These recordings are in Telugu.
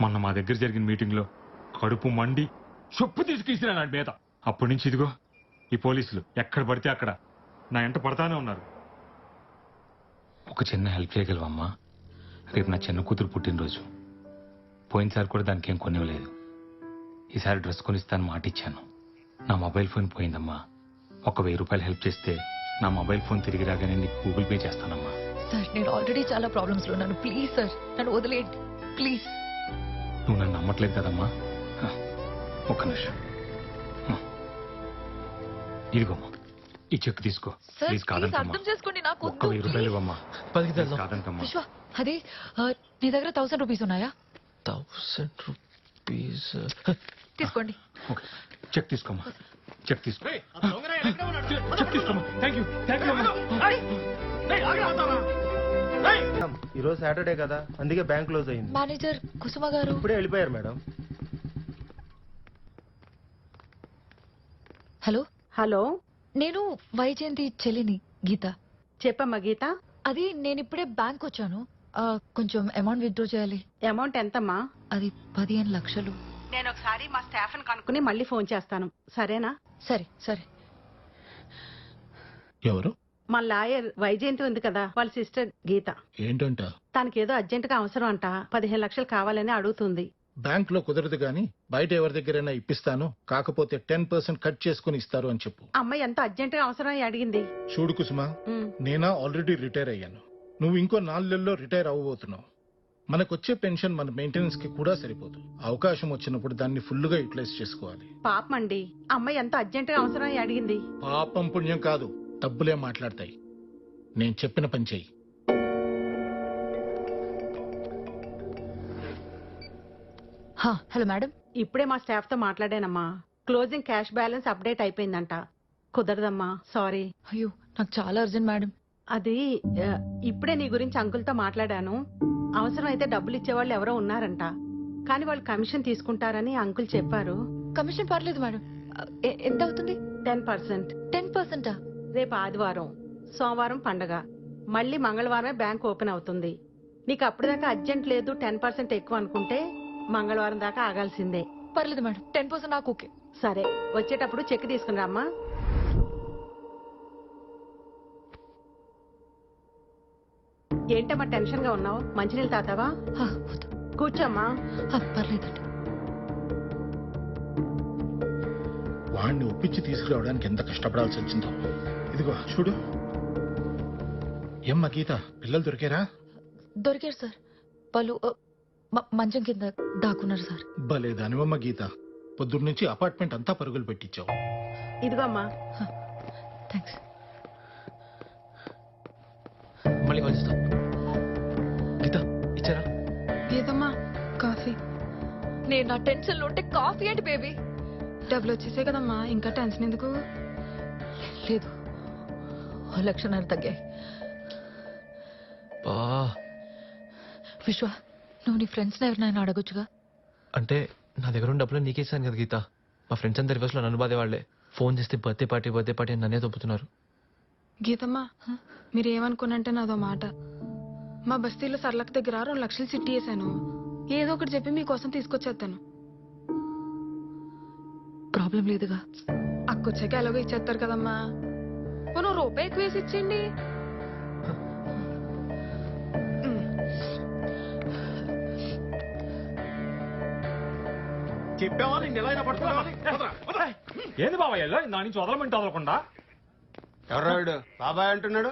మొన్న మా దగ్గర జరిగిన మీటింగ్లో కడుపు మండి చొప్పు తీసుకెసిన నా మీద. అప్పటి నుంచి ఇదిగో ఈ పోలీసులు ఎక్కడ పడితే అక్కడ నా ఎంట పడతానే ఉన్నారు. ఒక చిన్న హెల్ప్ చేయగలవమ్మా? రేపు నా చిన్న కూతురు పుట్టినరోజు. పోయినసారి కూడా దానికి ఏం కొనివ్వలేదు. ఈసారి డ్రెస్ కొనిస్తాను మాట ఇచ్చాను. నా మొబైల్ ఫోన్ పోయిందమ్మా. ఒక 1000 రూపాయలు హెల్ప్ చేస్తే నా మొబైల్ ఫోన్ తిరిగి రాగానే నీకు గూగుల్ పే చేస్తానమ్మా. సార్ నేను ఆల్రెడీ చాలా ప్రాబ్లమ్స్ లో ఉన్నాను. ప్లీజ్ సార్ నన్ను వదిలేయండి ప్లీజ్. నువ్వు నన్ను నమ్మట్లేదు కదమ్మా. ఒక్క నిమిషం. ఇదిగోమ్మా ఈ చెక్ తీసుకో. సార్ ప్లీజ్ కాదంటమ్మా. అర్థం చేసుకోండి నాకు ఒక్క 1000 రూపాయలు ఇవ్వమ్మా. కాదంటమ్మా. విశ్వ అదే నీ దగ్గర 1000 రూపీస్ ఉన్నాయా? 1000 రూపీస్ తీసుకోండి. ఓకే చెక్ తీసుకోమ్మా. చెక్ తీసుకో. చెక్ తీసుకోమ్మా. థ్యాంక్ యూ ఈరోజు సాటర్డే కదా, అందుకే బ్యాంక్ క్లోజ్ అయింది. మేనేజర్ కుసుమ గారు ఇప్పుడే వెళ్ళిపోయారు మేడం. హలో హలో, నేను వైజయంతి చెల్లిని గీత. చెప్పమ్మా గీత. అది నేను ఇప్పుడే బ్యాంక్ వచ్చాను. కొంచెం అమౌంట్ విత్డ్రా చేయాలి. అమౌంట్ ఎంతమ్మా? అది 15 లక్షలు. నేను ఒకసారి మా స్టాఫ్ కనుక్కుని మళ్ళీ ఫోన్ చేస్తాను, సరేనా? సరే సరే. ఎవరు? మా లాయర్ వైజయంతి ఉంది కదా, వాళ్ళ సిస్టర్ గీత. ఏంటంట? తనకేదో అర్జెంట్ గా అవసరం అంట. 15 లక్షలు కావాలని అడుగుతుంది. బ్యాంక్ లో కుదరదు గాని బయట ఎవరి దగ్గరైనా ఇప్పిస్తాను, కాకపోతే 10% కట్ చేసుకుని ఇస్తారు అని చెప్పు. అమ్మాయి ఎంత అర్జెంట్ గా అవసరం అని అడిగింది. చూడు కుసుమ, నేనా ఆల్రెడీ రిటైర్ అయ్యాను. నువ్వు ఇంకో 4 నెలల్లో రిటైర్ అవ్వబోతున్నావు. మనకొచ్చే పెన్షన్ మన మెయింటెనెన్స్ కి కూడా సరిపోదు. అవకాశం వచ్చినప్పుడు దాన్ని ఫుల్ గా యూటిలైజ్ చేసుకోవాలి. పాపం అండి, అమ్మాయి ఎంత అర్జెంట్ గా అవసరం అని అడిగింది. పాపం పుణ్యం కాదు, డబ్బులే మాట్లాడతాయి. నేను చెప్పిన పని చెయ్యి. Hello madam. ఇప్పుడే మా స్టాఫ్ తో మాట్లాడానమ్మా. క్లోజింగ్ క్యాష్ బ్యాలెన్స్ అప్డేట్ అయిపోయిందంట. కుదరదమ్మా, సారీ. అయ్యో నాకు చాలా అర్జెంట్ మేడం. అది ఇప్పుడే నీ గురించి అంకుల్తో మాట్లాడాను. అవసరం అయితే డబ్బులు ఇచ్చేవాళ్ళు ఎవరో ఉన్నారంట, కానీ వాళ్ళు కమిషన్ తీసుకుంటారని అంకుల్ చెప్పారు. కమిషన్ పర్లేదు మేడం. ఎంత అవుతుంది? 10%. 10%? రేపు ఆదివారం, సోమవారం పండగ, మళ్ళీ మంగళవారమే బ్యాంక్ ఓపెన్ అవుతుంది. నీకు అప్పటిదాకా అర్జెంట్ లేదు, 10% ఎక్కువ అనుకుంటే మంగళవారం దాకా ఆగాల్సిందే. పర్లేదు మేడం, 10% నాకు ఓకే. సరే, వచ్చేటప్పుడు చెక్ తీసుకుని రామ్మా. ఏంటమ్మా టెన్షన్ గా ఉన్నావు? మంచినీళ్ళు తాతావా? కూర్చోమ్మా. పర్లేదండి. వాడిని ఒప్పించి తీసుకురావడానికి ఎంత కష్టపడాల్సి వచ్చిందో. ఇదిగో చూడు. ఏమ్మా గీత, పిల్లలు దొరికారా? దొరికారు సార్. వాళ్ళు మంచం కింద దాక్కున్నారు సార్. భలే దానివమ్మ గీత, పొద్దున్నుంచి అపార్ట్మెంట్ అంతా పరుగులు పెట్టించావు. ఇదిగో అమ్మా. థ్యాంక్స్. మళ్ళీ కలుస్తా. గీత ఇచ్చారా? గీతమ్మా కాఫీ. నేను నా టెన్షన్ లో ఉంటే కాఫీ ఏంటి బేబీ? డబ్బులు వచ్చేసే కదమ్మా, ఇంకా టెన్షన్ ఎందుకు? లేదు, 1.5 లక్షలు తగ్గాయి. విశ్వ, నువ్వు నీ ఫ్రెండ్స్ ఎవరినైనా అడగొచ్చుగా. అంటే నా దగ్గర ఉన్న డబ్బులు నీకేసాను కదా గీత. మా ఫ్రెండ్స్ అందరి రివర్స్ లో నన్ను బాధే వాళ్ళే. ఫోన్ చేస్తే బర్త్డే పార్టీ అని నన్నే తప్పుతున్నారు. గీతమ్మా మీరేమనుకున్నంటే నాదో మాట. మా బస్తీలో సర్లక్ దగ్గర 2 లక్షలు సిట్టి వేసాను. ఏదో ఒకటి చెప్పి మీకోసం తీసుకొచ్చేస్తాను. ప్రాబ్లం లేదుగా. అక్కొచ్చాక ఎలాగో ఇచ్చేస్తారు కదమ్మా. పోను రూపాయి ఎక్కువ వేసి ఇచ్చేయండి. ఏంది బాబాయ్ నా నుంచి వదలమంటే వదలకుండా? ఎవరాడు బాబాయ్ అంటున్నాడు?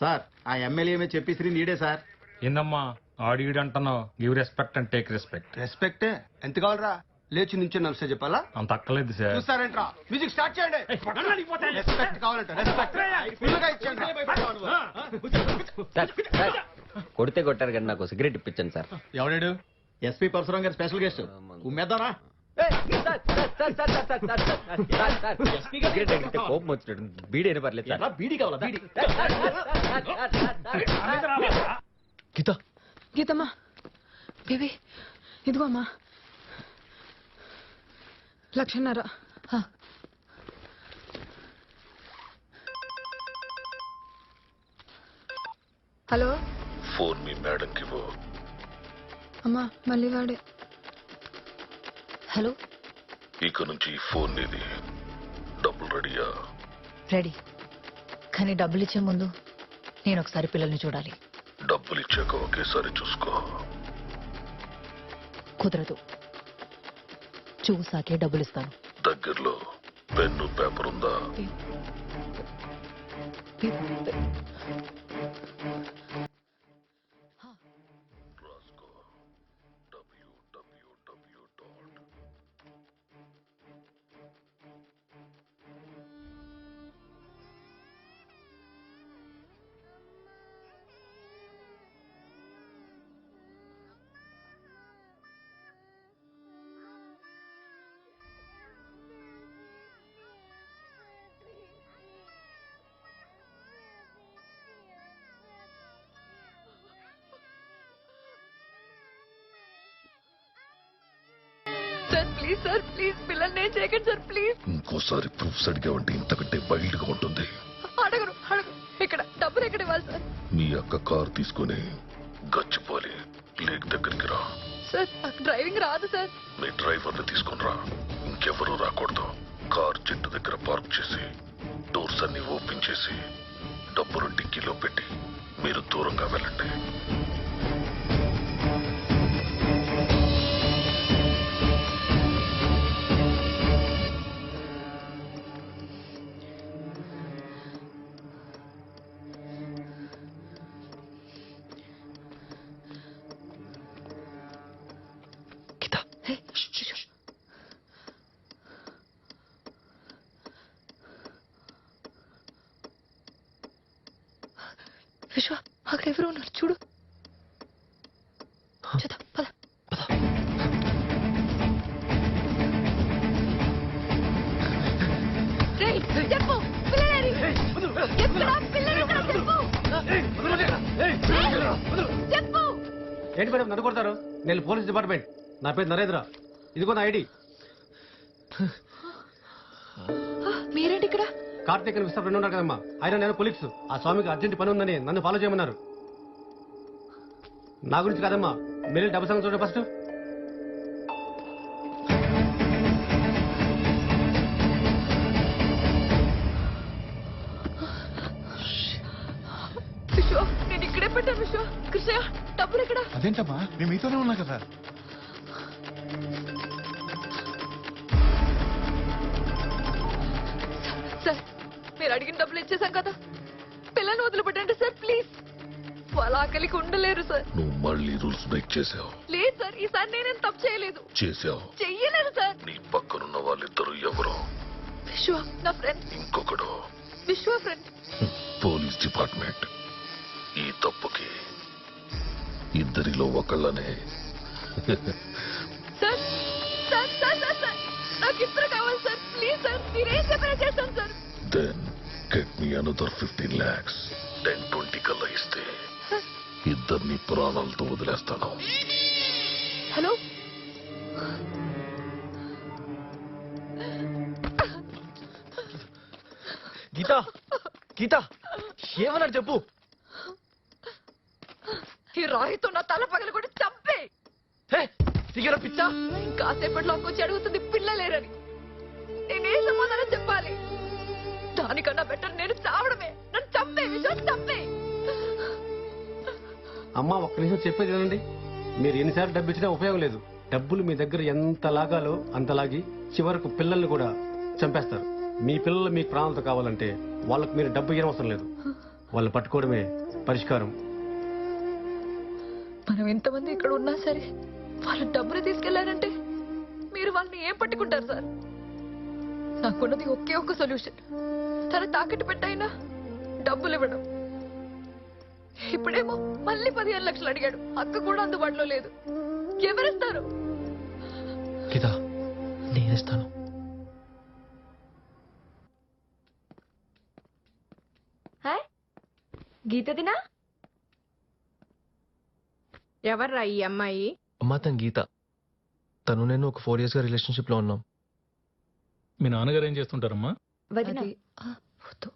సార్ ఆ ఎమ్మెల్యే చెప్పేసి నీడే సార్. ఏందమ్మా ఆడిగిడి అంటున్నావు? Give respect and take respect. Respect ఎంత కావాలరా? లేచి నుంచి నమస్తే చెప్పాలా? అంత అక్కర్లేదు సార్. చూస్తారేంట్రా, మ్యూజిక్ స్టార్ట్ చేయండి. రెస్పెక్ట్ కావాలంటే రెస్పెక్ట్ ఫుల్గా ఇచ్చేయండి. కొడితే కొట్టారు కానీ నాకు సిగరెట్ ఇప్పించండి సార్. ఎవడాడు? ఎస్పీ పరశురాం గారు స్పెషల్ గెస్ట్. ఉమ్మేద్దారా? సిగరెట్ అడిగితే కోపం వచ్చినట్టు. బీడీ అయినా పర్లేదు సార్. బీడీ కావాలా? బీడీ. గీత. గీతమ్మా బేబీ ఇదిగో అమ్మా 1.5 లక్షలు. హలో. ఫోన్ మీ మేడం కి. అమ్మా మళ్ళీ వాడే. హలో ఇక నుంచి ఈ ఫోన్ నీది. డబ్బులు రెడీయా? రెడీ. కానీ డబ్బులు ఇచ్చే ముందు నేను ఒకసారి పిల్లల్ని చూడాలి. డబ్బులు ఇచ్చాక ఒకేసారి చూసుకో. కుదరదు, చూసాకే డబ్బులు ఇస్తాను. దగ్గరలో పెన్ను పేపర్ ఉందా? రాసుకో. www. Sir please, sir please, పిల్లల్ని ఏం చేయకండి సార్ ప్లీజ్. ఇంకోసారి ప్రూఫ్స్ అడిగావంటే ఇంతకంటే వైల్డ్ గా ఉంటుంది. అడగరు అడగరు. ఇక్కడ డబ్బులు ఎక్కడ ఇవ్వాలి సార్? మీ అక్క కార్ తీసుకుని గచ్చిపోలి లేక్ దగ్గరికి రా. సార్ నాకు డ్రైవింగ్ రాదు సార్. మీ డ్రైవర్ని తీసుకుని రా. ఇంకెవరూ రాకూడదు. కార్ చెట్టు దగ్గర పార్క్ చేసి డోర్స్ అన్ని ఓపెన్ చేసి డబ్బులు డిక్కీలో పెట్టి మీరు దూరంగా వెళ్ళండి. గీత హే, ష్, ష్, ష్. విశ్వ, అక్కడ ఎవరు ఉన్నారు చూడు. చూద్దాం, పద. రేయ్, చెప్పు, పిల్లలేరి. ఎక్కడ పిల్లలు ఎక్కడ చెప్పు. చెప్పు. ఏంటి మేడం నన్ను కొడతారు? నేను పోలీస్ డిపార్ట్మెంట్. నా పేరు నరేంద్ర. ఇదిగో నా ఐడి. మీరేంటి ఇక్కడ? కార్తీక్ అని విస్తార్ ఫ్రెండ్ ఉన్నారు కదమ్మా, ఆయన నేను పోలీస్. ఆ స్వామికి అర్జెంట్ పని ఉందని నన్ను ఫాలో చేయమన్నారు. నా గురించి కాదమ్మా, మీరు డబ్బు సంగతి చూడండి ఫస్ట్. విశ్వ, నేను ఇక్కడే పెట్టాను. విశ్వ, కృష్ణయ్య, డబ్బులు ఎక్కడ? అదేంటమ్మా, మేము మీతోనే ఉన్నా కదా. సార్, మీరు అడిగిన డబ్బులు ఇచ్చేసాం కదా, పిల్లల్ని వదిలిపెట్టండి సార్ ప్లీజ్. వాళ్ళ ఆకలికి ఉండలేరు సార్. నువ్వు మళ్ళీ రూల్స్ బ్రేక్ చేసావు. లేదు సార్, ఈసారి నేనేం తప్పు చేయలేదు. చేసావు. చెయ్యలేదు సార్. నీ పక్కనున్న వాళ్ళిద్దరు ఎవరో. విశ్వ నా ఫ్రెండ్. ఇంకొకడు విశ్వ ఫ్రెండ్. Police department. ఈ తప్పుకి ఇద్దరిలో ఒకళ్ళనే. Sir sir sir sir sir, నాకు ఇప్పుడు కావాలి సార్ ప్లీజ్ సార్. మీరేం చెప్పినా చేస్తాను sir. Then get me another 15 lakhs. 10-20 కల్లా ఇస్తే ఇద్దరిని ప్రాణాలతో వదిలేస్తాను. హలో, గీత గీత ఏమన్నాడు చెప్పు. ఈ రాయితో నా తల పగలు కూడా చంపే. హే సిగర పిచ్చా. ఇంకాసేపట్లో వచ్చి అడుగుతుంది పిల్లలేరని. నేనే సమాధానం చెప్పాలి? దానికన్నా బెటర్ నేను చావడమే. నన్ను చంపే విశ్వ, చంపే. అమ్మా ఒక్క నిమిషం చెప్పేది వినండి. మీరు ఎన్నిసార్లు డబ్బు ఇచ్చినా ఉపయోగం లేదు. డబ్బులు మీ దగ్గర ఎంత లాగాలో అంత లాగి చివరకు పిల్లల్ని కూడా చంపేస్తారు. మీ పిల్లలు మీకు ప్రాణాలతో కావాలంటే వాళ్ళకు మీరు డబ్బు ఇవ్వడం అవసరం లేదు. వాళ్ళు పట్టుకోవడమే పరిష్కారం. మనం ఎంతమంది ఇక్కడ ఉన్నా సరే వాళ్ళు డబ్బులు తీసుకెళ్లారంటే మీరు వాళ్ళని ఏం పట్టుకుంటారు సార్? నాకున్నది ఒకే ఒక్క సొల్యూషన్. తన తాకట్టు పెట్టైనా డబ్బులు ఇవ్వడం. ఇప్పుడేమో మళ్ళీ 15 లక్షలు అడిగాడు. అక్క కూడా అందుబాటులో లేదు. ఎవరిస్తారు? గీత నేనిస్తాను. గీత దినా? ఎవర్రా ఈ అమ్మాయి? అమ్మా తన గీత. తను నేను ఒక 4 years గా రిలేషన్షిప్ లో ఉన్నాం. మీ నాన్నగారు ఏం చేస్తుంటారమ్మా? అది, వద్దు.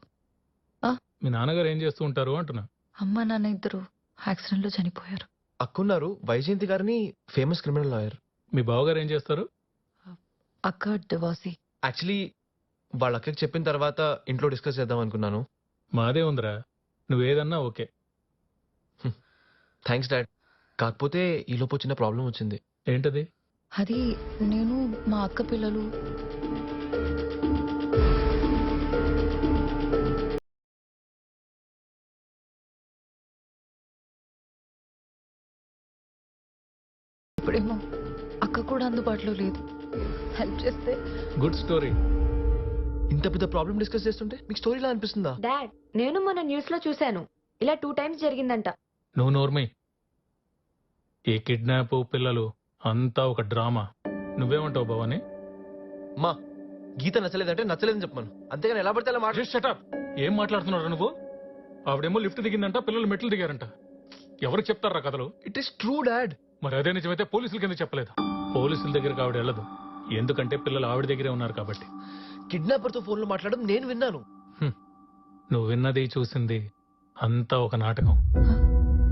మీ నాన్నగారు ఏం చేస్తూ ఉంటారు అంటున్నా. అమ్మ నాన్న ఇద్దరు యాక్సిడెంట్ లో చనిపోయారు. అక్కున్నారు వైజయంతి గారిని ఫేమస్ క్రిమినల్ లాయర్. మీ బావగారు ఏం చేస్తారు? అక్క డివోర్సీ. యాక్చువల్లీ వాళ్ళ అక్కకి చెప్పిన తర్వాత ఇంట్లో డిస్కస్ చేద్దాం అనుకున్నాను. మాదే ఉందిరా, నువ్వేదన్నా ఓకే. Thanks dad. కాకపోతే ఈలోపు చిన్న ప్రాబ్లం వచ్చింది. ఏంటది? అది నేను మా అక్క పిల్లలు ఇప్పుడేమో అక్క కూడా అందుబాటులో లేదు. హెల్ప్ చేస్తే. Good story. ఇంత పెద్ద ప్రాబ్లం డిస్కస్ చేస్తుంటే మీకు స్టోరీలా అనిపిస్తుందా? డాడ్, నేను మొన్న న్యూస్ లో చూశాను, ఇలా 2 times జరిగిందంట. నువ్వు నోర్మై. ఈ కిడ్నాప్ పిల్లలు అంతా ఒక డ్రామా. నువ్వేమంటావు భవాని? మా గీత నచ్చలేదంటే నచ్చలేదని చెప్పమను, అంతేగాని ఎలా పడితే అలా మాట. Just shut up. ఏం మాట్లాడుతున్నారా నువ్వు? ఆవిడేమో లిఫ్ట్ దిగిందంట, పిల్లలు మెట్లు దిగారంట. ఎవరు చెప్తారా కథలు? It is true dad. మరి అదే నిజమైతే పోలీసులకి ఎందుకు చెప్పలేదు? పోలీసుల దగ్గరికి ఆవిడ వెళ్ళదు, ఎందుకంటే పిల్లలు ఆవిడ దగ్గరే ఉన్నారు కాబట్టి. కిడ్నాపర్ తో ఫోన్ లో మాట్లాడడం నేను విన్నాను. నువ్వు విన్నది చూసింది అంతా ఒక నాటకం.